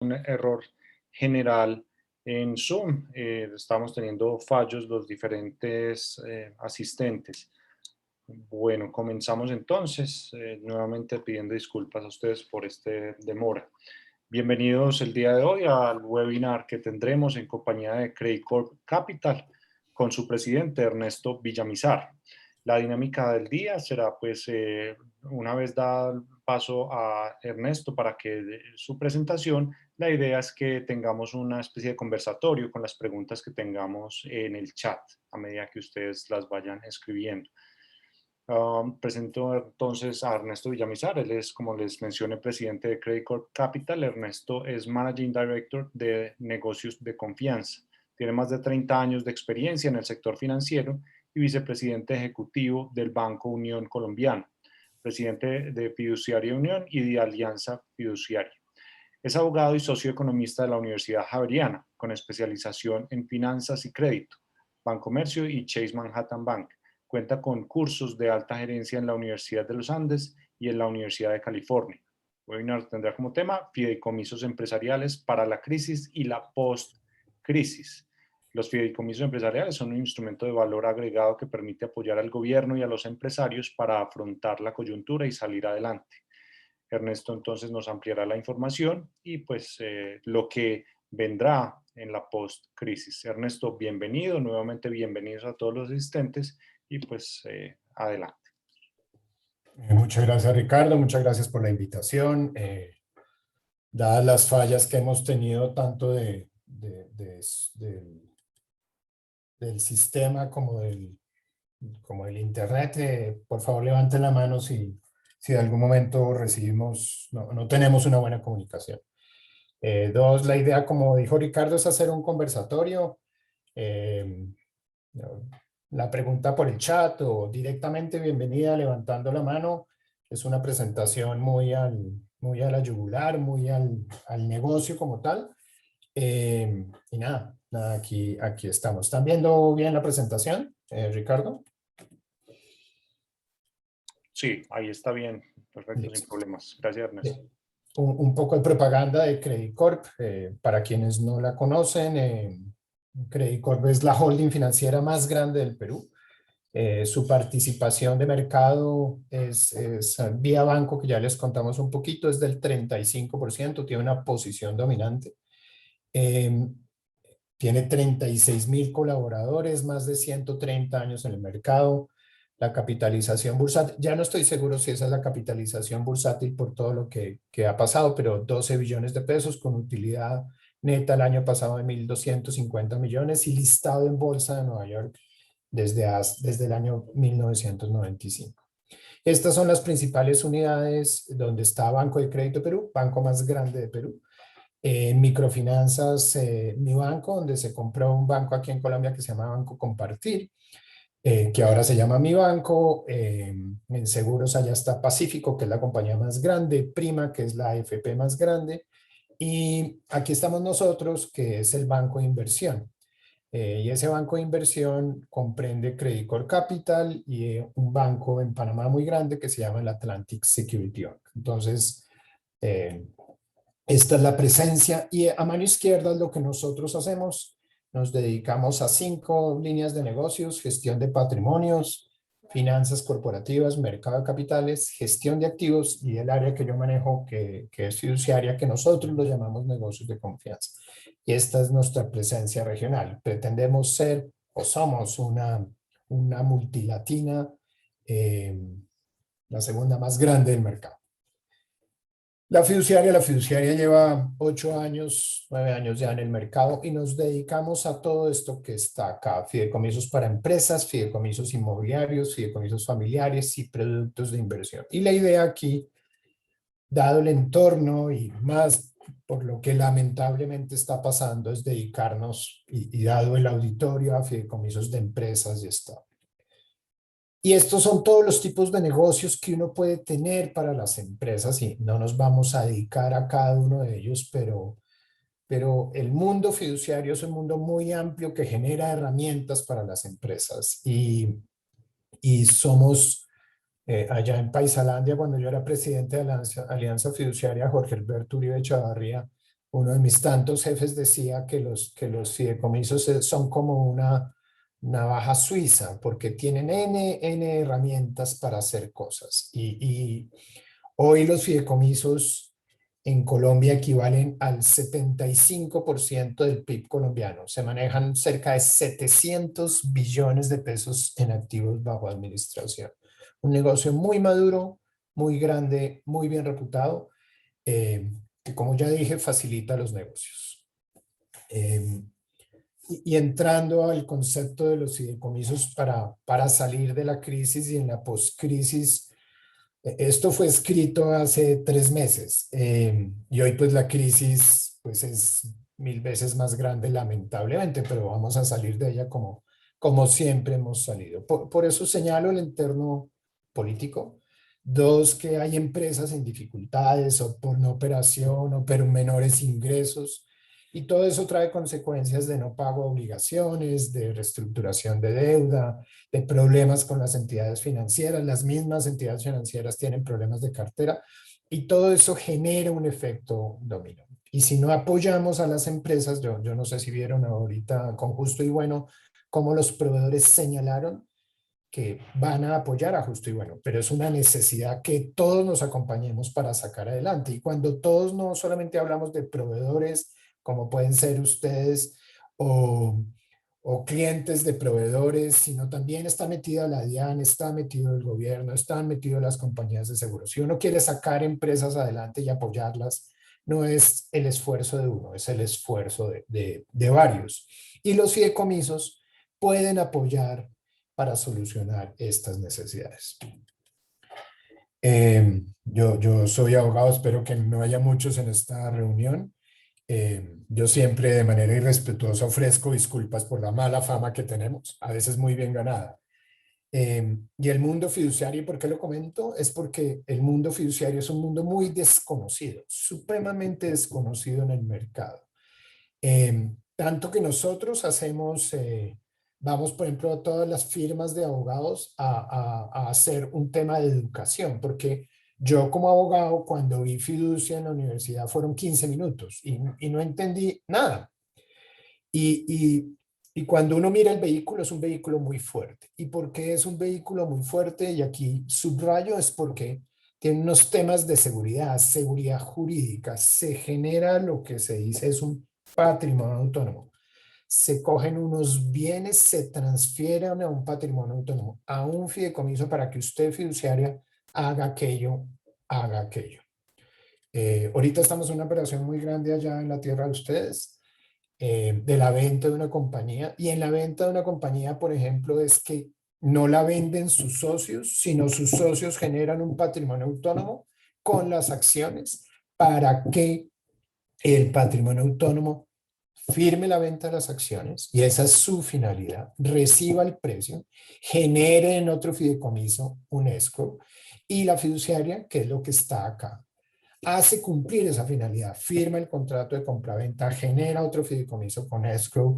un error general en Zoom. Estamos teniendo fallos los diferentes asistentes. Bueno, comenzamos entonces, nuevamente pidiendo disculpas a ustedes por este demora. Bienvenidos el día de hoy al webinar que tendremos en compañía de Credit Corp Capital con su presidente Ernesto Villamizar. La dinámica del día será, pues, una vez dado el paso a Ernesto para que dé su presentación, la idea es que tengamos una especie de conversatorio con las preguntas que tengamos en el chat a medida que ustedes las vayan escribiendo. Presento entonces a Ernesto Villamizar. Él es, como les mencioné, presidente de Credit Corp Capital. Ernesto es Managing Director de Negocios de Confianza. Tiene más de 30 años de experiencia en el sector financiero y vicepresidente ejecutivo del Banco Unión Colombiano, presidente de Fiduciaria Unión y de Alianza Fiduciaria. Es abogado y socio economista de la Universidad Javeriana, con especialización en finanzas y crédito, Bancomercio y Chase Manhattan Bank. Cuenta con cursos de alta gerencia en la Universidad de los Andes y en la Universidad de California. El webinar tendrá como tema fideicomisos empresariales para la crisis y la post-crisis. Los fideicomisos empresariales son un instrumento de valor agregado que permite apoyar al gobierno y a los empresarios para afrontar la coyuntura y salir adelante. Ernesto entonces nos ampliará la información y pues lo que vendrá en la post-crisis. Ernesto, bienvenido, nuevamente bienvenidos a todos los asistentes y pues adelante. Muchas gracias, Ricardo, muchas gracias por la invitación. Dadas las fallas que hemos tenido tanto del sistema como del internet, por favor levanten la mano si de algún momento recibimos, no tenemos una buena comunicación. Dos, la idea, como dijo Ricardo, es hacer un conversatorio. La pregunta por el chat o directamente, bienvenida levantando la mano. Es una presentación muy a la yugular, muy al negocio como tal. Y nada, aquí estamos. ¿Están viendo bien la presentación, Ricardo? Sí, ahí está bien. Perfecto, Listo. sin problemas. Gracias, Ernesto. Un poco de propaganda de Credit Corp. Para quienes no la conocen, Credit Corp es la holding financiera más grande del Perú. Su participación de mercado es vía banco, que ya les contamos un poquito, es del 35%, tiene una posición dominante. Tiene 36,000 colaboradores, más de 130 años en el mercado. La capitalización bursátil, ya no estoy seguro si esa es la capitalización bursátil por todo lo que ha pasado, pero 12 billones de pesos con utilidad neta el año pasado de 1.250 millones y listado en bolsa de Nueva York desde el año 1995. Estas son las principales unidades donde está Banco de Crédito Perú, banco más grande de Perú. En microfinanzas, Mi Banco, donde se compró un banco aquí en Colombia que se llama Banco Compartir, que ahora se llama Mi Banco. En seguros allá está Pacífico, que es la compañía más grande, Prima, que es la AFP más grande, y aquí estamos nosotros, que es el banco de inversión. Y ese banco de inversión comprende Credit Corp Capital y un banco en Panamá muy grande que se llama el Atlantic Security Bank. Entonces, esta es la presencia, y a mano izquierda es lo que nosotros hacemos. Nos dedicamos a 5 líneas de negocios: gestión de patrimonios, finanzas corporativas, mercado de capitales, gestión de activos y el área que yo manejo, que es fiduciaria, que nosotros lo llamamos negocios de confianza. Y esta es nuestra presencia regional. Pretendemos ser, o somos una multilatina, la segunda más grande del mercado. La fiduciaria lleva 8 años, 9 años ya en el mercado y nos dedicamos a todo esto que está acá: fideicomisos para empresas, fideicomisos inmobiliarios, fideicomisos familiares y productos de inversión. Y la idea aquí, dado el entorno y más por lo que lamentablemente está pasando, es dedicarnos, y dado el auditorio, a fideicomisos de empresas y Estado. Y estos son todos los tipos de negocios que uno puede tener para las empresas, y no nos vamos a dedicar a cada uno de ellos, pero el mundo fiduciario es un mundo muy amplio que genera herramientas para las empresas. Y somos, allá en Paisalandia, cuando yo era presidente de la Alianza Fiduciaria, Jorge Alberto Uribe Chavarría, uno de mis tantos jefes decía que los fideicomisos son como una navaja suiza, porque tienen N herramientas para hacer cosas. Y hoy los fideicomisos en Colombia equivalen al 75% del PIB colombiano. Se manejan cerca de 700 billones de pesos en activos bajo administración. Un negocio muy maduro, muy grande, muy bien reputado, que como ya dije, facilita los negocios. Y entrando al concepto de los fideicomisos para salir de la crisis y en la postcrisis, esto fue escrito hace 3 meses y hoy pues la crisis pues es 1000 veces más grande lamentablemente, pero vamos a salir de ella como siempre hemos salido. Por eso señalo el entorno político. Dos, que hay empresas en dificultades o por no operación o por menores ingresos. Y todo eso trae consecuencias de no pago de obligaciones, de reestructuración de deuda, de problemas con las entidades financieras. Las mismas entidades financieras tienen problemas de cartera y todo eso genera un efecto dominó. Y si no apoyamos a las empresas, yo no sé si vieron ahorita con Justo y Bueno, cómo los proveedores señalaron que van a apoyar a Justo y Bueno, pero es una necesidad que todos nos acompañemos para sacar adelante. Y cuando todos no solamente hablamos de proveedores, como pueden ser ustedes o, o clientes de proveedores, sino también está metida la DIAN, está metido el gobierno, están metidos las compañías de seguros. Si uno quiere sacar empresas adelante y apoyarlas, no es el esfuerzo de uno, es el esfuerzo de varios. Y los fideicomisos pueden apoyar para solucionar estas necesidades. Yo soy abogado, espero que no haya muchos en esta reunión. Yo siempre de manera irrespetuosa ofrezco disculpas por la mala fama que tenemos, a veces muy bien ganada. Y el mundo fiduciario, ¿por qué lo comento? Es porque el mundo fiduciario es un mundo muy desconocido, supremamente desconocido en el mercado. Tanto que nosotros vamos, por ejemplo, a todas las firmas de abogados a hacer un tema de educación, porque yo como abogado, cuando vi fiducia en la universidad, fueron 15 minutos y no entendí nada. Y cuando uno mira el vehículo, es un vehículo muy fuerte. ¿Y por qué es un vehículo muy fuerte? Y aquí subrayo, es porque tiene unos temas de seguridad, seguridad jurídica. Se genera lo que se dice es un patrimonio autónomo. Se cogen unos bienes, se transfieren a un patrimonio autónomo, a un fideicomiso para que usted, fiduciaria, haga aquello, haga aquello. Ahorita estamos en una operación muy grande allá en la tierra de ustedes, de la venta de una compañía. Y en la venta de una compañía, por ejemplo, es que no la venden sus socios, sino sus socios generan un patrimonio autónomo con las acciones para que el patrimonio autónomo firme la venta de las acciones, y esa es su finalidad, reciba el precio, genere en otro fideicomiso un escrow, y la fiduciaria, que es lo que está acá, hace cumplir esa finalidad, firma el contrato de compraventa, genera otro fideicomiso con escrow,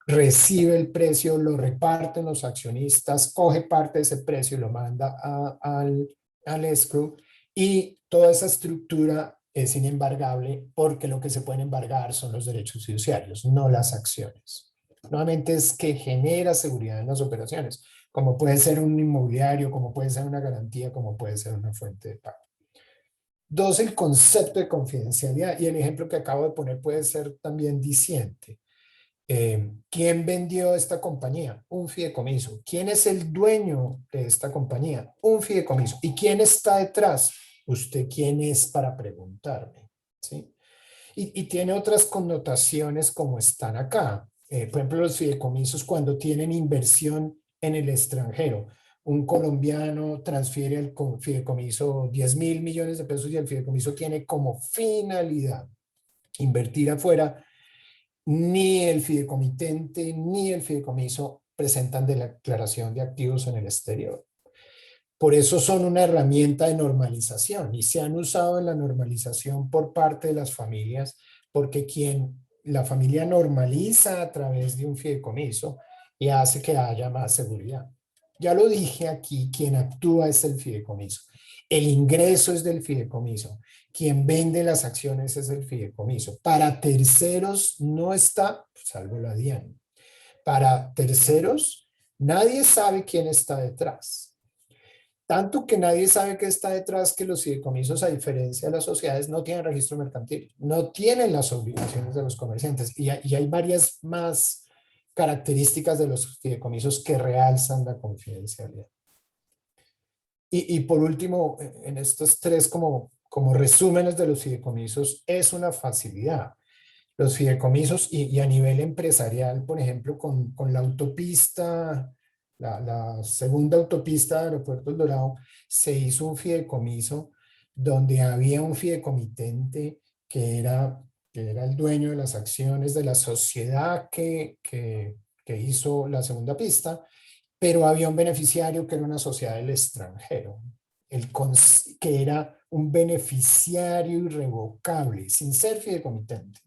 recibe el precio, lo reparten los accionistas, coge parte de ese precio y lo manda al escrow, y toda esa estructura es inembargable porque lo que se pueden embargar son los derechos fiduciarios, no las acciones. Nuevamente es que genera seguridad en las operaciones, como puede ser un inmobiliario, como puede ser una garantía, como puede ser una fuente de pago. Dos, el concepto de confidencialidad, y el ejemplo que acabo de poner puede ser también diciente. ¿Quién vendió esta compañía? Un fideicomiso. ¿Quién es el dueño de esta compañía? Un fideicomiso. ¿Y quién está detrás? ¿Usted quién es para preguntarme? ¿Sí? Y tiene otras connotaciones como están acá. Por ejemplo, los fideicomisos cuando tienen inversión en el extranjero. Un colombiano transfiere al fideicomiso 10.000 millones de pesos y el fideicomiso tiene como finalidad invertir afuera. Ni el fideicomitente ni el fideicomiso presentan declaración de activos en el exterior. Por eso son una herramienta de normalización y se han usado en la normalización por parte de las familias, porque la familia normaliza a través de un fideicomiso y hace que haya más seguridad. Ya lo dije aquí, quien actúa es el fideicomiso. El ingreso es del fideicomiso quien vende las acciones es el fideicomiso. Para terceros no está, salvo la DIAN. Para terceros, nadie sabe quién está detrás. Tanto que nadie sabe qué está detrás, que los fideicomisos, a diferencia de las sociedades, no tienen registro mercantil, no tienen las obligaciones de los comerciantes. Y hay varias más características de los fideicomisos que realzan la confidencialidad. Y por último, en estos tres como resúmenes de los fideicomisos, es una facilidad. Los fideicomisos y a nivel empresarial, por ejemplo, con la autopista, la segunda autopista de Aeropuerto El Dorado, se hizo un fideicomiso donde había un fideicomitente que era el dueño de las acciones de la sociedad que hizo la segunda pista, pero había un beneficiario que era una sociedad del extranjero, que era un beneficiario irrevocable, sin ser fideicomitente.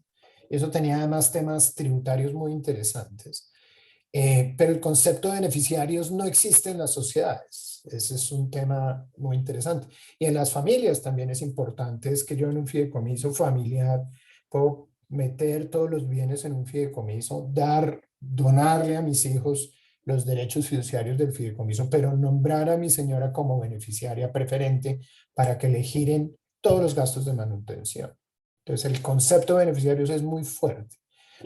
Eso tenía además temas tributarios muy interesantes. Pero el concepto de beneficiarios no existe en las sociedades. Ese es un tema muy interesante. Y en las familias también es importante, es que yo en un fideicomiso familiar puedo meter todos los bienes en un fideicomiso, donarle a mis hijos los derechos fiduciarios del fideicomiso, pero nombrar a mi señora como beneficiaria preferente para que le giren todos los gastos de manutención. Entonces, el concepto de beneficiarios es muy fuerte.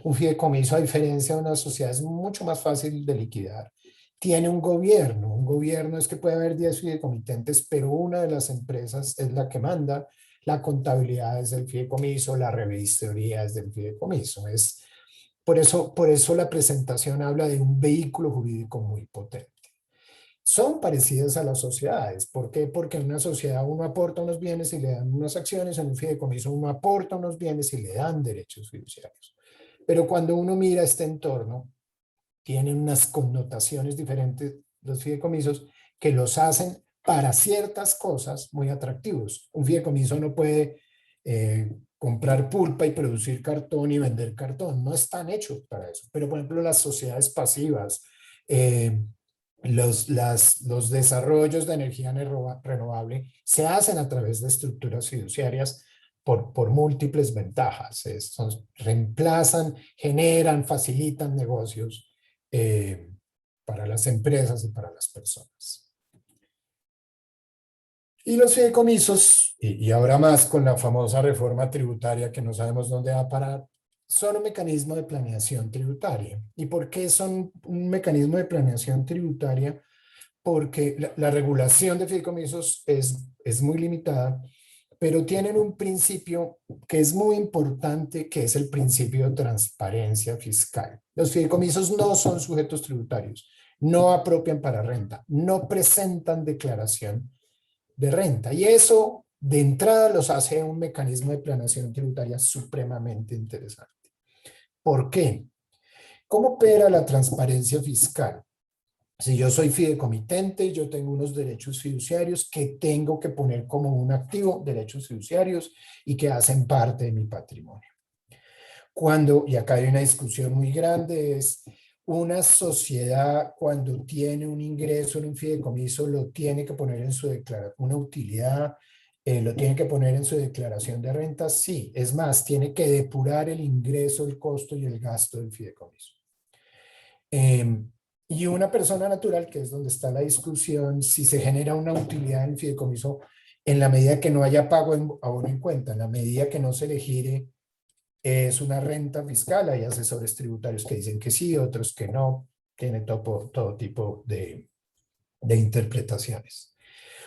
Un fideicomiso, a diferencia de una sociedad, es mucho más fácil de liquidar. Tiene un gobierno. Un gobierno es que puede haber 10 fideicomitentes, pero una de las empresas es la que manda. La contabilidad es del fideicomiso, la revisoría es del fideicomiso. Por eso la presentación habla de un vehículo jurídico muy potente. Son parecidas a las sociedades. ¿Por qué? Porque en una sociedad uno aporta unos bienes y le dan unas acciones, en un fideicomiso uno aporta unos bienes y le dan derechos fiduciarios. Pero cuando uno mira este entorno, tienen unas connotaciones diferentes los fideicomisos que los hacen para ciertas cosas muy atractivos. Un fideicomiso no puede comprar pulpa y producir cartón y vender cartón. No están hechos para eso. Pero, por ejemplo, las sociedades pasivas, los desarrollos de energía renovable se hacen a través de estructuras fiduciarias por múltiples ventajas. Reemplazan, generan, facilitan negocios para las empresas y para las personas. Y los fideicomisos, y ahora más con la famosa reforma tributaria que no sabemos dónde va a parar, son un mecanismo de planeación tributaria. ¿Y por qué son un mecanismo de planeación tributaria? Porque la regulación de fideicomisos es muy limitada, pero tienen un principio que es muy importante, que es el principio de transparencia fiscal. Los fideicomisos no son sujetos tributarios, no apropian para renta, no presentan declaración de renta, y eso de entrada los hace un mecanismo de planeación tributaria supremamente interesante. ¿Por qué? ¿Cómo opera la transparencia fiscal? Si yo soy fideicomitente, yo tengo unos derechos fiduciarios que tengo que poner como un activo, derechos fiduciarios, y que hacen parte de mi patrimonio. Y acá hay una discusión muy grande, es una sociedad cuando tiene un ingreso en un fideicomiso lo tiene que poner en su declaración, una utilidad, lo tiene que poner en su declaración de renta, sí. Es más, tiene que depurar el ingreso, el costo y el gasto del fideicomiso. Y una persona natural, que es donde está la discusión, si se genera una utilidad en el fideicomiso, en la medida que no haya pago en abono en cuenta, en la medida que no se le gire, es una renta fiscal. Hay asesores tributarios que dicen que sí, otros que no. Tiene todo tipo de interpretaciones.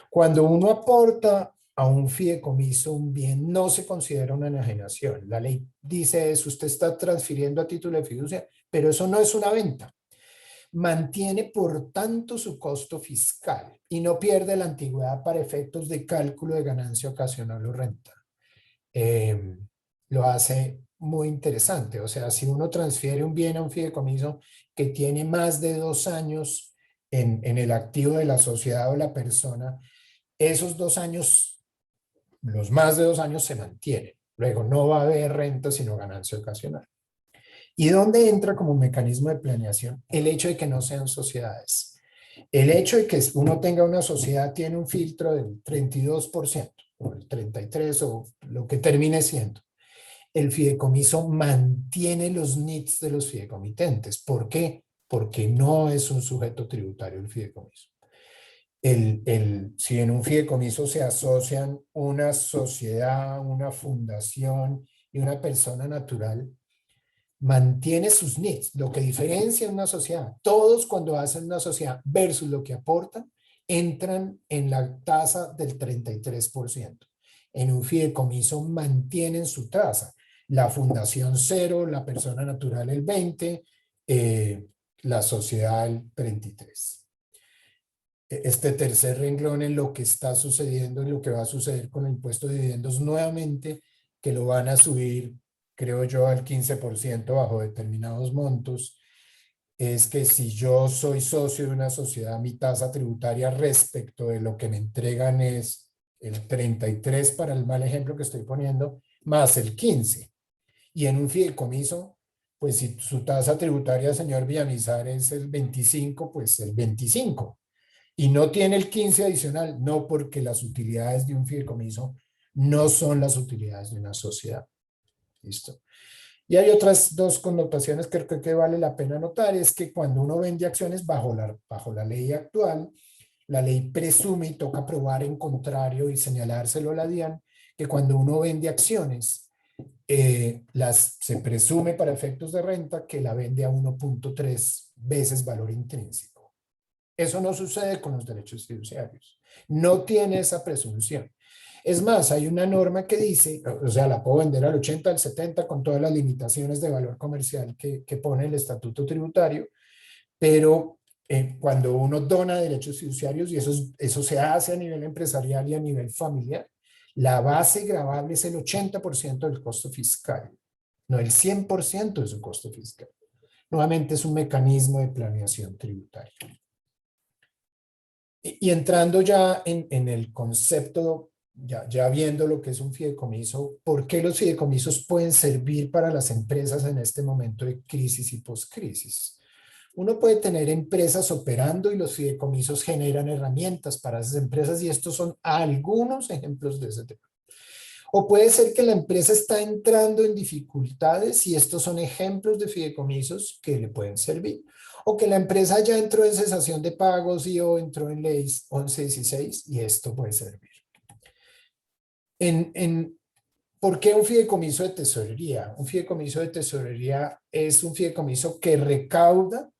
Cuando uno aporta a un fideicomiso un bien, no se considera una enajenación. La ley dice eso, usted está transfiriendo a título de fiducia, pero eso no es una venta. Mantiene, por tanto, su costo fiscal y no pierde la antigüedad para efectos de cálculo de ganancia ocasional o renta. Lo hace muy interesante. O sea, si uno transfiere un bien a un fideicomiso que tiene más de 2 años en el activo de la sociedad o la persona, esos 2 años, los más de 2 años se mantienen. Luego no va a haber renta sino ganancia ocasional. ¿Y dónde entra como mecanismo de planeación? El hecho de que no sean sociedades. El hecho de que uno tenga una sociedad tiene un filtro del 32%. o el 33 o lo que termine siendo. El fideicomiso mantiene los NITs de los fideicomitentes. ¿Por qué? Porque no es un sujeto tributario el fideicomiso. Si en un fideicomiso se asocian una sociedad, una fundación y una persona natural, mantiene sus NITs. Lo que diferencia una sociedad, todos cuando hacen una sociedad versus lo que aportan, entran en la tasa del 33%. En un fideicomiso mantienen su tasa. La fundación 0, la persona natural el 20, la sociedad el 33. Este tercer renglón en lo que está sucediendo y lo que va a suceder con el impuesto de dividendos nuevamente, que lo van a subir, creo yo, al 15% bajo determinados montos, es que si yo soy socio de una sociedad, mi tasa tributaria respecto de lo que me entregan es el 33 para el mal ejemplo que estoy poniendo, más el 15. Y en un fideicomiso, pues si su tasa tributaria, señor Villamizar, es el 25, pues el 25. Y no tiene el 15 adicional, no, porque las utilidades de un fideicomiso no son las utilidades de una sociedad. ¿Listo? Y hay otras dos connotaciones que creo que vale la pena notar, es que cuando uno vende acciones bajo la ley actual, la ley presume y toca probar en contrario y señalárselo a la DIAN, que cuando uno vende acciones, se presume para efectos de renta que la vende a 1.3 veces valor intrínseco. Eso no sucede con los derechos fiduciarios. No tiene esa presunción. Es más, hay una norma que dice, o sea, la puedo vender al 80, al 70 con todas las limitaciones de valor comercial que pone el estatuto tributario, pero cuando uno dona derechos fiduciarios, y eso se hace a nivel empresarial y a nivel familiar, la base gravable es el 80% del costo fiscal, no el 100% de su costo fiscal. Nuevamente es un mecanismo de planeación tributaria. Y entrando ya en el concepto, ya viendo lo que es un fideicomiso, ¿por qué los fideicomisos pueden servir para las empresas en este momento de crisis y postcrisis? Uno puede tener empresas operando y los fideicomisos generan herramientas para esas empresas y estos son algunos ejemplos de ese tema. O puede ser que la empresa está entrando en dificultades y estos son ejemplos de fideicomisos que le pueden servir. O que la empresa ya entró en cesación de pagos y o entró en leyes 1116 y esto puede servir. ¿Por qué un fideicomiso de tesorería? Un fideicomiso de tesorería es un fideicomiso que recauda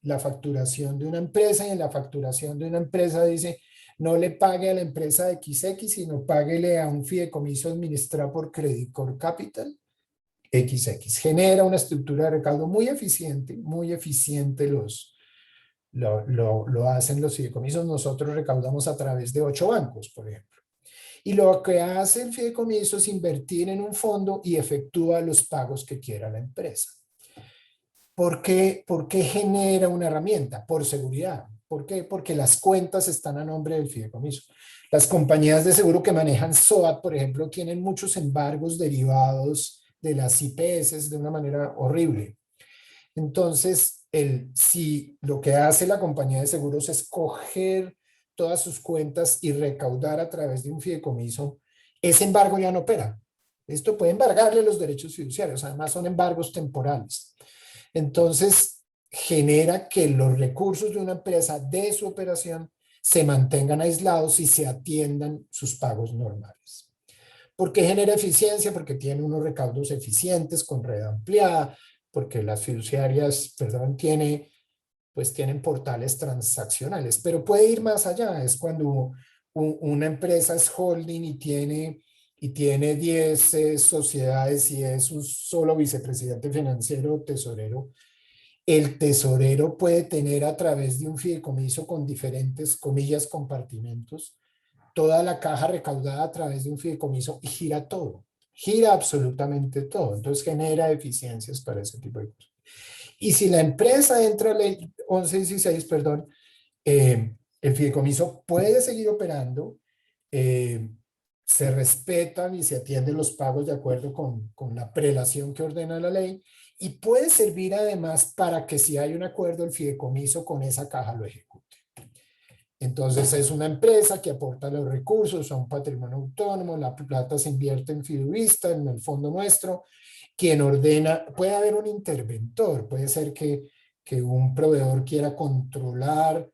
la facturación de una empresa y en la facturación de una empresa dice no le pague a la empresa de XX, sino páguele a un fideicomiso administrado por Credit Corp Capital XX. Genera una estructura de recaudo muy eficiente lo hacen los fideicomisos. Nosotros recaudamos a través de 8 bancos, por ejemplo. Y lo que hace el fideicomiso es invertir en un fondo y efectúa los pagos que quiera la empresa. ¿Por qué genera una herramienta? Por seguridad. ¿Por qué? Porque las cuentas están a nombre del fideicomiso. Las compañías de seguro que manejan SOAT, por ejemplo, tienen muchos embargos derivados de las IPS de una manera horrible. Entonces, si lo que hace la compañía de seguros es coger todas sus cuentas y recaudar a través de un fideicomiso, ese embargo ya no opera. Esto puede embargarle los derechos fiduciarios, además son embargos temporales. Entonces, genera que los recursos de una empresa de su operación se mantengan aislados y se atiendan sus pagos normales. ¿Por qué genera eficiencia? Porque tiene unos recaudos eficientes con red ampliada, porque las fiduciarias, tienen portales transaccionales, pero puede ir más allá. Es cuando una empresa es holding y tiene 10 sociedades y es un solo vicepresidente financiero o tesorero. El tesorero puede tener a través de un fideicomiso con diferentes, comillas, compartimentos, toda la caja recaudada a través de un fideicomiso y gira todo, gira absolutamente todo. Entonces genera eficiencias para ese tipo de cosas. Y si la empresa entra a la ley 1116, el fideicomiso puede seguir operando, se respetan y se atienden los pagos de acuerdo con la prelación que ordena la ley y puede servir además para que si hay un acuerdo el fideicomiso con esa caja lo ejecute. Entonces es una empresa que aporta los recursos a un patrimonio autónomo, la plata se invierte en fiduista, en el fondo nuestro, quien ordena, puede haber un interventor, puede ser que un proveedor quiera controlar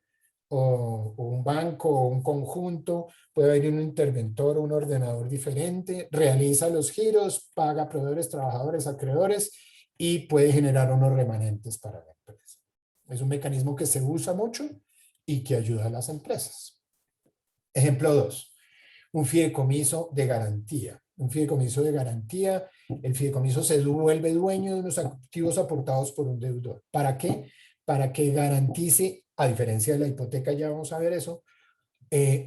o un banco o un conjunto, puede haber un interventor o un ordenador diferente, realiza los giros, paga proveedores, trabajadores, acreedores y puede generar unos remanentes para la empresa. Es un mecanismo que se usa mucho y que ayuda a las empresas. Ejemplo 2, un fideicomiso de garantía. Un fideicomiso de garantía, el fideicomiso se vuelve dueño de unos activos aportados por un deudor. ¿Para qué? Para que garantice, a diferencia de la hipoteca, ya vamos a ver eso,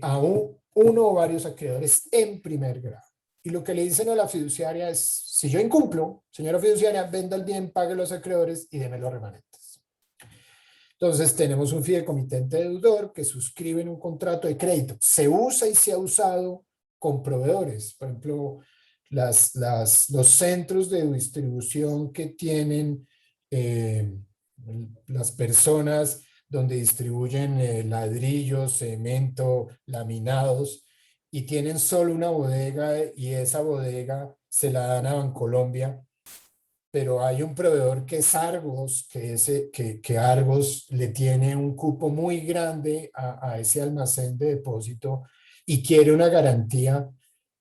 a uno o varios acreedores en primer grado. Y lo que le dicen a la fiduciaria es, si yo incumplo, señora fiduciaria, venda el bien, pague los acreedores y deme los remanentes. Entonces tenemos un fideicomitente deudor que suscribe en un contrato de crédito. Se usa y se ha usado con proveedores. Por ejemplo, los centros de distribución que tienen las personas donde distribuyen ladrillos, cemento, laminados, y tienen solo una bodega y esa bodega se la dan a Bancolombia, pero hay un proveedor que es Argos, que Argos le tiene un cupo muy grande a ese almacén de depósito y quiere una garantía,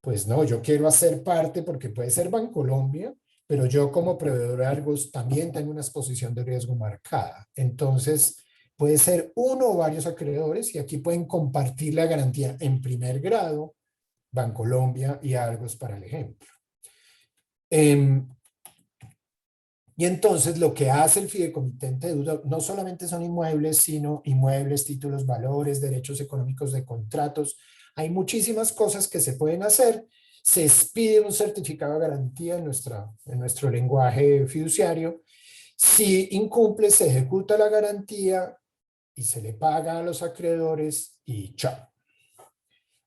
pues no, yo quiero hacer parte porque puede ser Bancolombia, pero yo como proveedor de Argos también tengo una exposición de riesgo marcada. Entonces, puede ser uno o varios acreedores y aquí pueden compartir la garantía en primer grado, Bancolombia y Argos para el ejemplo. Y entonces lo que hace el fideicomitente de deuda no solamente son inmuebles, sino inmuebles, títulos, valores, derechos económicos de contratos. Hay muchísimas cosas que se pueden hacer. Se expide un certificado de garantía en nuestro lenguaje fiduciario. Si incumple, se ejecuta la garantía y se le paga a los acreedores y chao.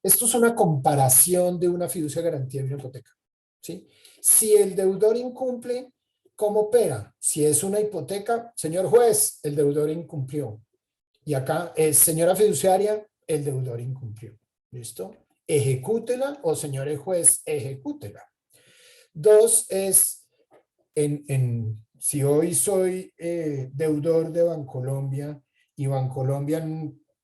Esto es una comparación de una fiducia de garantía de una hipoteca, ¿sí? Si el deudor incumple, ¿cómo opera? Si es una hipoteca, señor juez, el deudor incumplió. Y acá es, señora fiduciaria, el deudor incumplió. ¿Listo? Ejecútela o señor juez, ejecútela. 2 es, si hoy soy deudor de Bancolombia y Bancolombia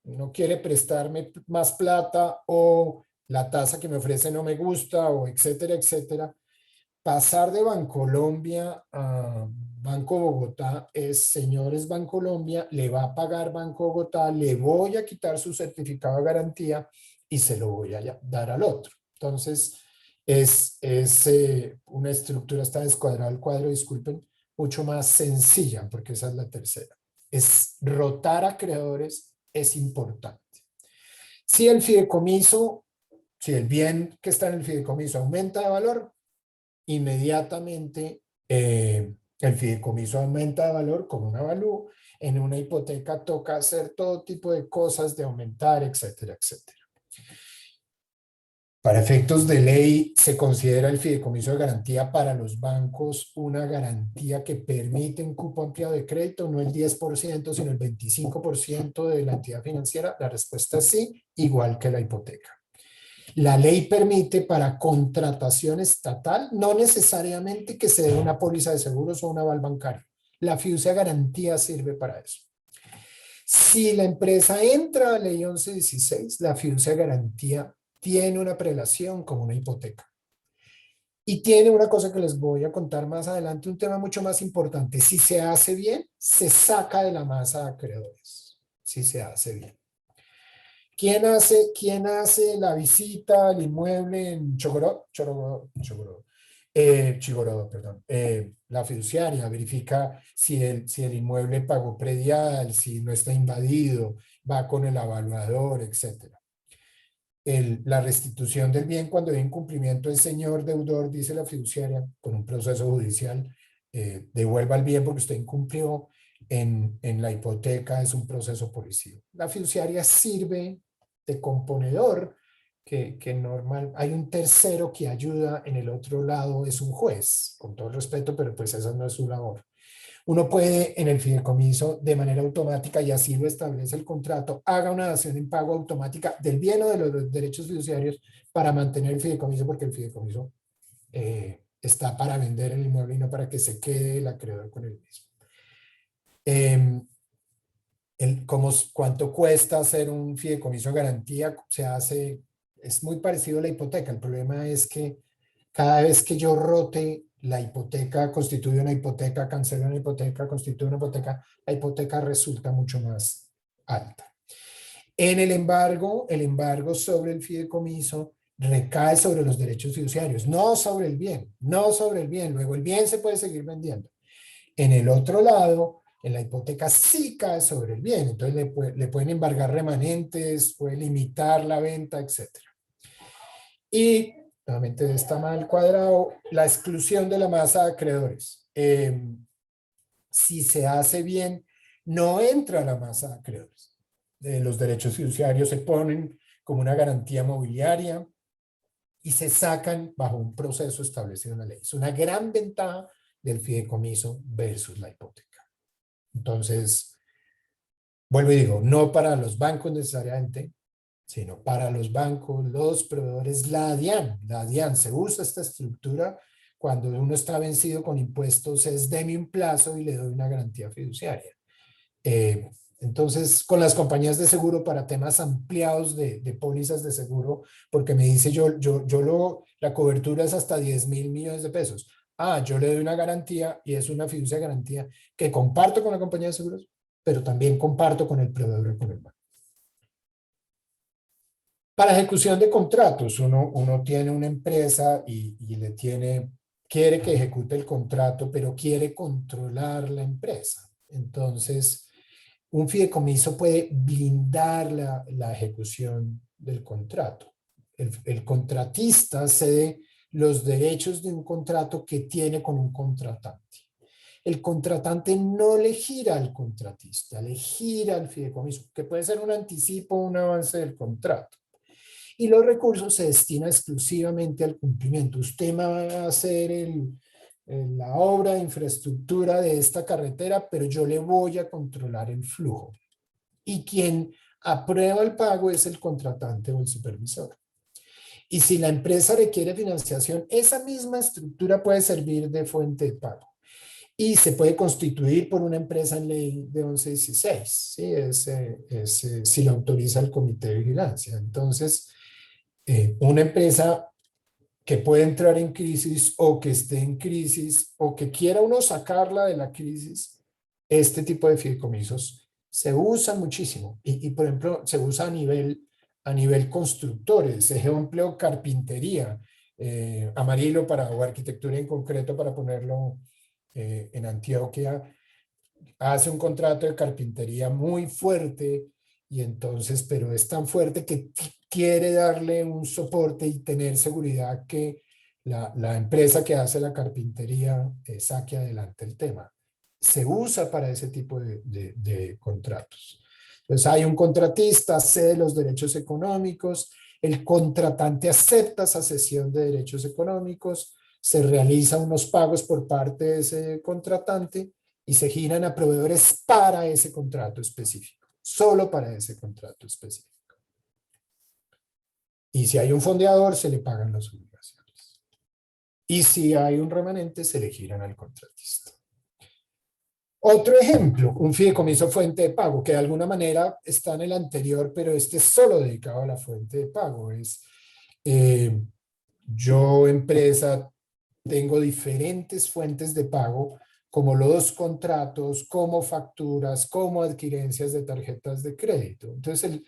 no quiere prestarme más plata o la tasa que me ofrece no me gusta o etcétera, etcétera, pasar de Bancolombia a Banco Bogotá es, señores Bancolombia, le va a pagar Banco Bogotá, le voy a quitar su certificado de garantía y se lo voy a dar al otro. Entonces, es una estructura, está descuadrado el cuadro, disculpen, mucho más sencilla, porque esa es la tercera. Es rotar acreedores es importante. Si el fideicomiso, si el bien que está en el fideicomiso aumenta de valor, inmediatamente el fideicomiso aumenta de valor con un avalúo. En una hipoteca toca hacer todo tipo de cosas de aumentar, etcétera, etcétera. Para efectos de ley, se considera el fideicomiso de garantía para los bancos una garantía que permite un cupo ampliado de crédito, no el 10%, sino el 25% de la entidad financiera. La respuesta es sí, igual que la hipoteca. La ley permite para contratación estatal, no necesariamente que se dé una póliza de seguros o un aval bancario. La fiducia de garantía sirve para eso. Si la empresa entra a ley 1116, la fiducia de garantía tiene una prelación como una hipoteca. Y tiene una cosa que les voy a contar más adelante, un tema mucho más importante. Si se hace bien, se saca de la masa de acreedores. Si se hace bien. ¿Quién hace la visita al inmueble en Chigoró, perdón. La fiduciaria verifica si el inmueble pagó predial, si no está invadido, va con el evaluador, etc. La restitución del bien cuando hay incumplimiento del señor deudor, dice la fiduciaria, con un proceso judicial, devuelva el bien porque usted incumplió. En la hipoteca es un proceso policivo. La fiduciaria sirve de componedor que normal, hay un tercero que ayuda, en el otro lado es un juez, con todo el respeto, pero pues esa no es su labor. Uno puede en el fideicomiso de manera automática, y así lo establece el contrato, haga una dación en pago automática del bien o de los derechos fiduciarios para mantener el fideicomiso, porque el fideicomiso está para vender el inmueble y no para que se quede el acreedor con el mismo. ¿Cuánto cuesta hacer un fideicomiso de garantía? Es muy parecido a la hipoteca. El problema es que cada vez que yo rote la hipoteca, constituye una hipoteca, cancela una hipoteca, constituye una hipoteca, la hipoteca resulta mucho más alta. En el embargo sobre el fideicomiso recae sobre los derechos fiduciarios, no sobre el bien, no sobre el bien. Luego el bien se puede seguir vendiendo. En el otro lado, en la hipoteca sí cae sobre el bien, entonces le pueden embargar remanentes, puede limitar la venta, etc. Y nuevamente está mal cuadrado, la exclusión de la masa de acreedores. Si se hace bien, no entra la masa de acreedores. Los derechos fiduciarios se ponen como una garantía mobiliaria y se sacan bajo un proceso establecido en la ley. Es una gran ventaja del fideicomiso versus la hipoteca. Entonces, vuelvo y digo, no para los bancos necesariamente, sino para los bancos, los proveedores, la DIAN se usa esta estructura cuando uno está vencido con impuestos, es deme un plazo y le doy una garantía fiduciaria. Entonces, con las compañías de seguro para temas ampliados de pólizas de seguro, porque me dice la cobertura es hasta 10.000 millones de pesos. Yo le doy una garantía y es una fiducia de garantía que comparto con la compañía de seguros, pero también comparto con el proveedor y con el banco. Para ejecución de contratos, uno tiene una empresa y quiere que ejecute el contrato, pero quiere controlar la empresa. Entonces, un fideicomiso puede blindar la ejecución del contrato. El contratista cede los derechos de un contrato que tiene con un contratante. El contratante no le gira al contratista, le gira al fideicomiso, que puede ser un anticipo o un avance del contrato. Y los recursos se destinan exclusivamente al cumplimiento. Usted me va a hacer la obra de infraestructura de esta carretera, pero yo le voy a controlar el flujo. Y quien aprueba el pago es el contratante o el supervisor. Y si la empresa requiere financiación, esa misma estructura puede servir de fuente de pago. Y se puede constituir por una empresa en ley de 1116, ¿sí? Si lo autoriza el comité de vigilancia. Entonces, una empresa que puede entrar en crisis o que esté en crisis o que quiera uno sacarla de la crisis, este tipo de fideicomisos se usa muchísimo y por ejemplo, se usa a nivel constructores, ejemplo, carpintería, Amarillo o arquitectura en concreto para ponerlo en Antioquia, hace un contrato de carpintería muy fuerte y entonces, pero es tan fuerte que quiere darle un soporte y tener seguridad que la empresa que hace la carpintería saque adelante el tema. Se usa para ese tipo de contratos. Entonces hay un contratista, cede los derechos económicos, el contratante acepta esa cesión de derechos económicos, se realizan unos pagos por parte de ese contratante y se giran a proveedores para ese contrato específico, solo para ese contrato específico. Y si hay un fondeador, se le pagan las obligaciones. Y si hay un remanente, se le giran al contratista. Otro ejemplo, un fideicomiso fuente de pago, que de alguna manera está en el anterior, pero este es solo dedicado a la fuente de pago. Yo, empresa, tengo diferentes fuentes de pago, como los contratos, como facturas, como adquirencias de tarjetas de crédito. Entonces,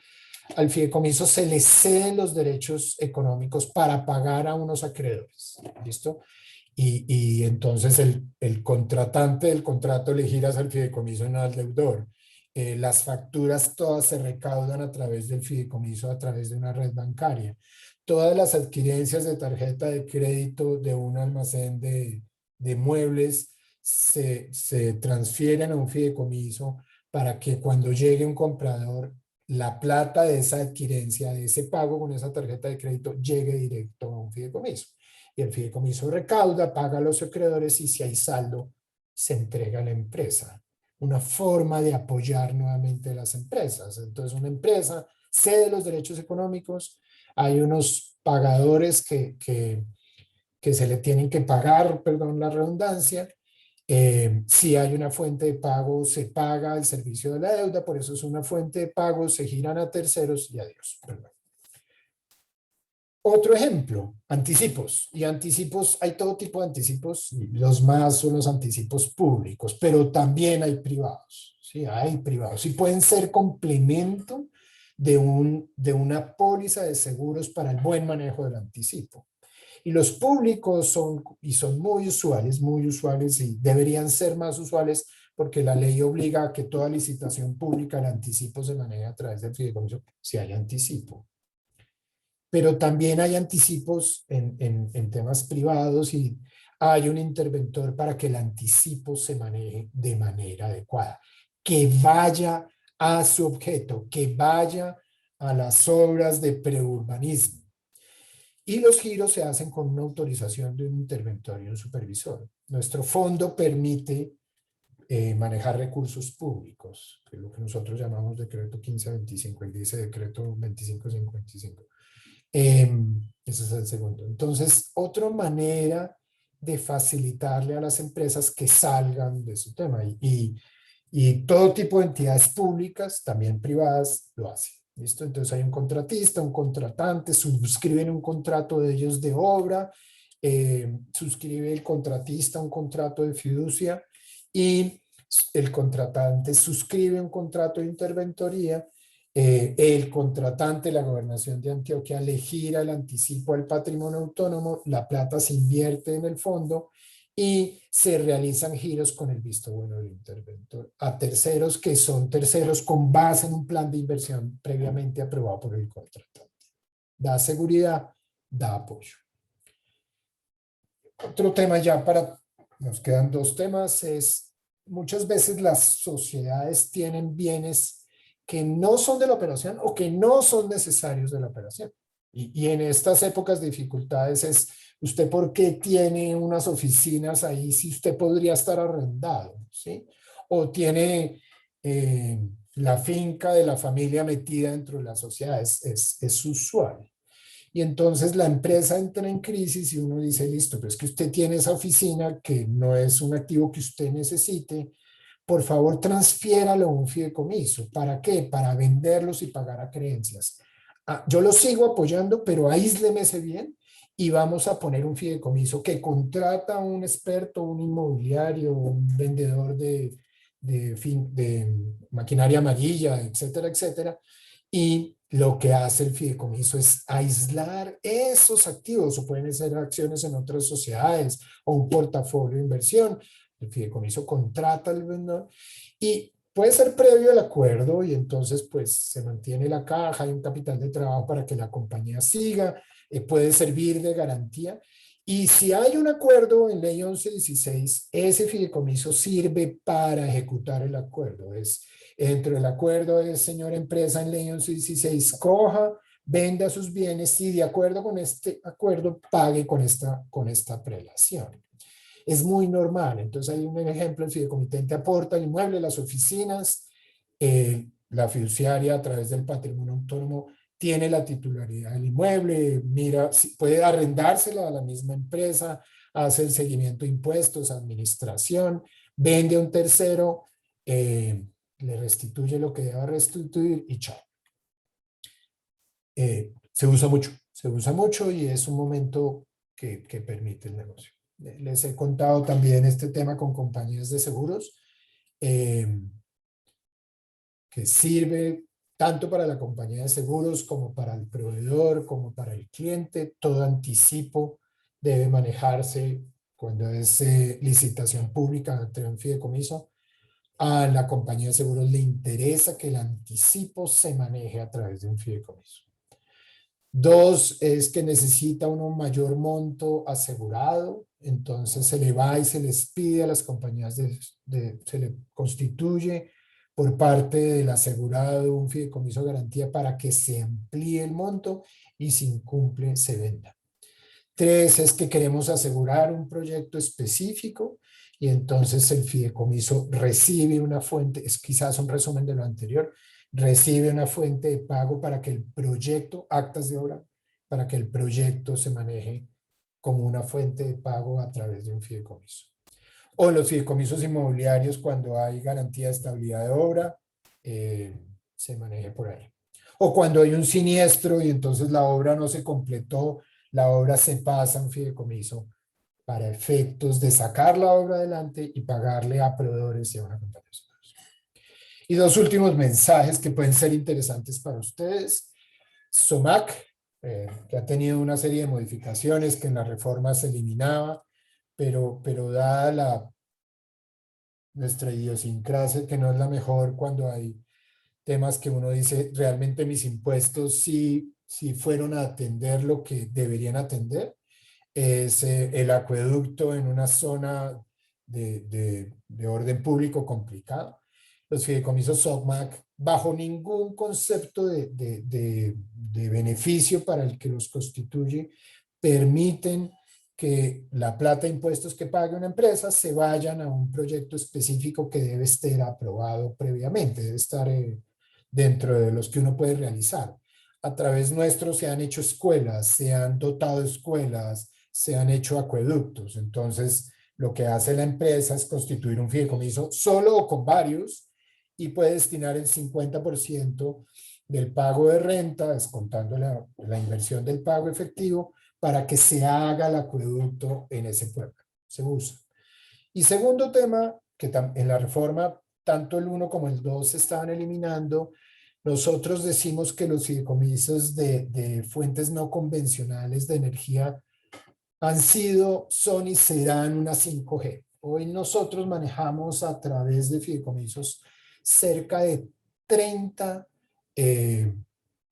al fideicomiso se le ceden los derechos económicos para pagar a unos acreedores. ¿Listo? Y entonces el contratante del contrato le giras al fideicomiso en al deudor. Las facturas todas se recaudan a través del fideicomiso, a través de una red bancaria. Todas las adquirencias de tarjeta de crédito de un almacén de muebles se transfieren a un fideicomiso para que cuando llegue un comprador, la plata de esa adquirencia, de ese pago con esa tarjeta de crédito, llegue directo a un fideicomiso. Y el fideicomiso recauda, paga a los acreedores y si hay saldo, se entrega a la empresa. Una forma de apoyar nuevamente a las empresas. Entonces, una empresa cede los derechos económicos, hay unos pagadores que se le tienen que pagar, perdón la redundancia. Si hay una fuente de pago, se paga el servicio de la deuda, por eso es una fuente de pago, se giran a terceros y adiós. Perdón. Otro ejemplo, anticipos. Y anticipos, hay todo tipo de anticipos, y los más son los anticipos públicos, pero también hay privados. ¿Sí? Hay privados y pueden ser complemento de una póliza de seguros para el buen manejo del anticipo. Y los públicos son muy usuales y deberían ser más usuales porque la ley obliga a que toda licitación pública, el anticipo se maneje a través del fideicomiso si hay anticipo. Pero también hay anticipos en temas privados y hay un interventor para que el anticipo se maneje de manera adecuada, que vaya a su objeto, que vaya a las obras de preurbanismo. Y los giros se hacen con una autorización de un interventor y un supervisor. Nuestro fondo permite manejar recursos públicos, que es lo que nosotros llamamos decreto 1525, él dice decreto 2555. Ese es el segundo. Entonces, otra manera de facilitarle a las empresas que salgan de su tema y todo tipo de entidades públicas, también privadas, lo hacen. ¿Listo? Entonces hay un contratista, un contratante, suscriben un contrato de ellos de obra, suscribe el contratista un contrato de fiducia y el contratante suscribe un contrato de interventoría. El contratante, la Gobernación de Antioquia, le gira el anticipo al patrimonio autónomo, la plata se invierte en el fondo y se realizan giros con el visto bueno del interventor a terceros que son terceros con base en un plan de inversión previamente aprobado por el contratante. Da seguridad, da apoyo. Otro tema ya nos quedan dos temas, es muchas veces las sociedades tienen bienes que no son de la operación o que no son necesarios de la operación. Y en estas épocas de dificultades es, ¿usted por qué tiene unas oficinas ahí si usted podría estar arrendado? ¿Sí? O tiene la finca de la familia metida dentro de la sociedad, es usual. Y entonces la empresa entra en crisis y uno dice, listo, pero es que usted tiene esa oficina que no es un activo que usted necesite, por favor transfiéralo a un fideicomiso. ¿Para qué? Para venderlos y pagar a creencias. Yo lo sigo apoyando, pero aíslemese bien y vamos a poner un fideicomiso que contrata a un experto, un inmobiliario, un vendedor de maquinaria amarilla, etcétera, etcétera. Y lo que hace el fideicomiso es aislar esos activos, o pueden ser acciones en otras sociedades o un portafolio de inversión. El fideicomiso contrata al vendedor y puede ser previo al acuerdo y entonces pues se mantiene la caja, hay un capital de trabajo para que la compañía siga, puede servir de garantía. Y si hay un acuerdo en ley 1116, ese fideicomiso sirve para ejecutar el acuerdo. Dentro del acuerdo de señora empresa en ley 1116, coja, venda sus bienes y de acuerdo con este acuerdo pague con esta prelación. Es muy normal. Entonces hay un ejemplo, el fideicomitente aporta el inmueble, las oficinas, la fiduciaria a través del patrimonio autónomo tiene la titularidad del inmueble, mira, puede arrendársela a la misma empresa, hace el seguimiento de impuestos, administración, vende a un tercero, le restituye lo que deba restituir y chao. Se usa mucho y es un momento que permite el negocio. Les he contado también este tema con compañías de seguros, que sirve tanto para la compañía de seguros como para el proveedor, como para el cliente. Todo anticipo debe manejarse cuando es licitación pública ante un fideicomiso. A la compañía de seguros le interesa que el anticipo se maneje a través de un fideicomiso. Dos, es que necesita un mayor monto asegurado, entonces se le va y se les pide a las compañías, se le constituye por parte del asegurado un fideicomiso de garantía para que se amplíe el monto y si incumple se venda. Tres, es que queremos asegurar un proyecto específico y entonces el fideicomiso recibe una fuente, es quizás un resumen de lo anterior, recibe una fuente de pago para que el proyecto, actas de obra, para que el proyecto se maneje como una fuente de pago a través de un fideicomiso. O los fideicomisos inmobiliarios, cuando hay garantía de estabilidad de obra, se maneje por ahí. O cuando hay un siniestro y entonces la obra no se completó, la obra se pasa a un fideicomiso para efectos de sacar la obra adelante y pagarle a proveedores y a una compañía. Y dos últimos mensajes que pueden ser interesantes para ustedes. SOMAC, que ha tenido una serie de modificaciones que en la reforma se eliminaba, pero dada nuestra idiosincrasia, que no es la mejor cuando hay temas que uno dice, realmente mis impuestos sí fueron a atender lo que deberían atender, es el acueducto en una zona de orden público complicado. Los fideicomisos SOCMAC, bajo ningún concepto de beneficio para el que los constituye, permiten que la plata de impuestos que pague una empresa se vayan a un proyecto específico que debe estar aprobado previamente, debe estar dentro de los que uno puede realizar. A través nuestro se han hecho escuelas, se han dotado escuelas, se han hecho acueductos. Entonces, lo que hace la empresa es constituir un fideicomiso solo o con varios y puede destinar el 50% del pago de renta, descontando la inversión del pago efectivo, para que se haga el acueducto en ese pueblo. Se usa. Y segundo tema, que en la reforma, tanto el 1 como el 2 se estaban eliminando. Nosotros decimos que los fideicomisos de fuentes no convencionales de energía han sido, son y serán una 5G. Hoy nosotros manejamos a través de fideicomisos cerca de 30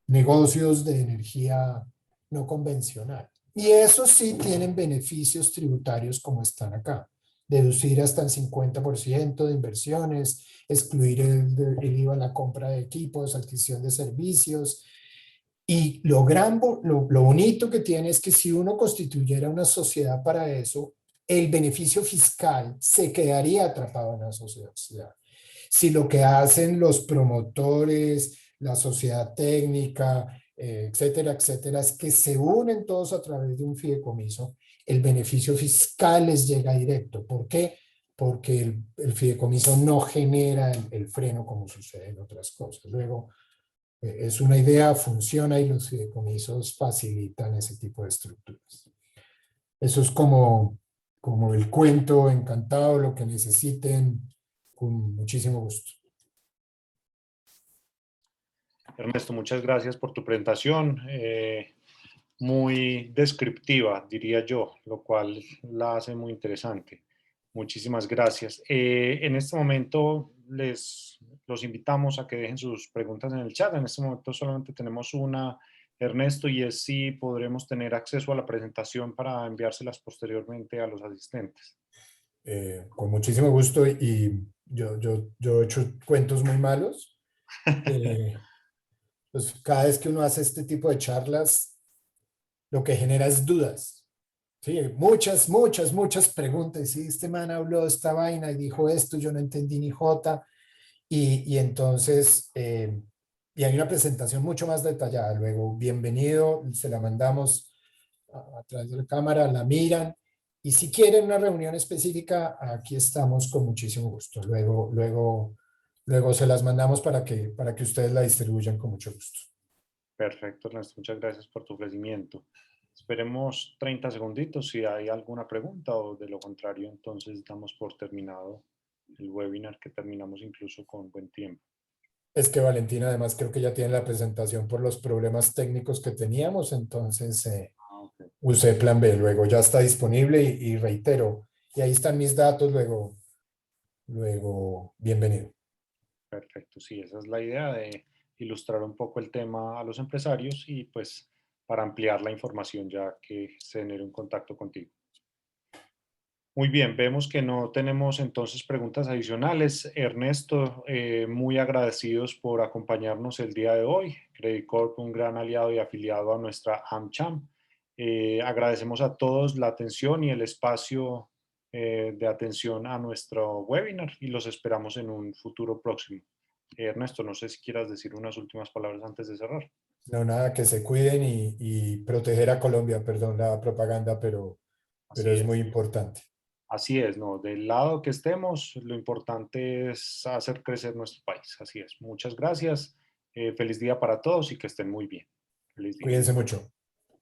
negocios de energía no convencional. Y esos sí tienen beneficios tributarios como están acá. Deducir hasta el 50% de inversiones, excluir el IVA en la compra de equipos, adquisición de servicios. Y lo bonito que tiene es que si uno constituyera una sociedad para eso, el beneficio fiscal se quedaría atrapado en la sociedad. Si lo que hacen los promotores, la sociedad técnica, etcétera, etcétera, es que se unen todos a través de un fideicomiso, el beneficio fiscal les llega directo. ¿Por qué? Porque el fideicomiso no genera el freno como sucede en otras cosas. Luego, es una idea, funciona y los fideicomisos facilitan ese tipo de estructuras. Eso es como el cuento, encantado, lo que necesiten, con muchísimo gusto. Ernesto, muchas gracias por tu presentación, muy descriptiva, diría yo, lo cual la hace muy interesante. Muchísimas gracias. En este momento los invitamos a que dejen sus preguntas en el chat. En este momento solamente tenemos una, Ernesto, y es si podremos tener acceso a la presentación para enviárselas posteriormente a los asistentes. Con muchísimo gusto, y yo he hecho cuentos muy malos. Pues cada vez que uno hace este tipo de charlas, lo que genera es dudas. Sí, muchas preguntas. Sí, este man habló esta vaina y dijo esto, yo no entendí ni jota. Y entonces, y hay una presentación mucho más detallada. Luego, bienvenido, se la mandamos a través de la cámara, la miran. Y si quieren una reunión específica, aquí estamos con muchísimo gusto. Luego se las mandamos para que ustedes la distribuyan con mucho gusto. Perfecto, Ernesto, muchas gracias por tu ofrecimiento. Esperemos 30 segunditos si hay alguna pregunta, o de lo contrario, entonces damos por terminado el webinar, que terminamos incluso con buen tiempo. Es que Valentina además creo que ya tiene la presentación por los problemas técnicos que teníamos, entonces Okay. usé plan B. Luego ya está disponible y reitero, y ahí están mis datos, luego bienvenido. Perfecto, sí, esa es la idea, de ilustrar un poco el tema a los empresarios y pues para ampliar la información ya que se genere un contacto contigo. Muy bien, vemos que no tenemos entonces preguntas adicionales. Ernesto, muy agradecidos por acompañarnos el día de hoy. Credit Corp, un gran aliado y afiliado a nuestra AmCham. Agradecemos a todos la atención y el espacio de atención a nuestro webinar y los esperamos en un futuro próximo. Ernesto, no sé si quieras decir unas últimas palabras antes de cerrar. No, nada, que se cuiden y proteger a Colombia, perdón la propaganda, pero Así es muy es. importante. Así es, ¿no? Del lado que estemos, lo importante es hacer crecer nuestro país. Así es. Muchas gracias. Feliz día para todos y que estén muy bien. Feliz día. Cuídense mucho.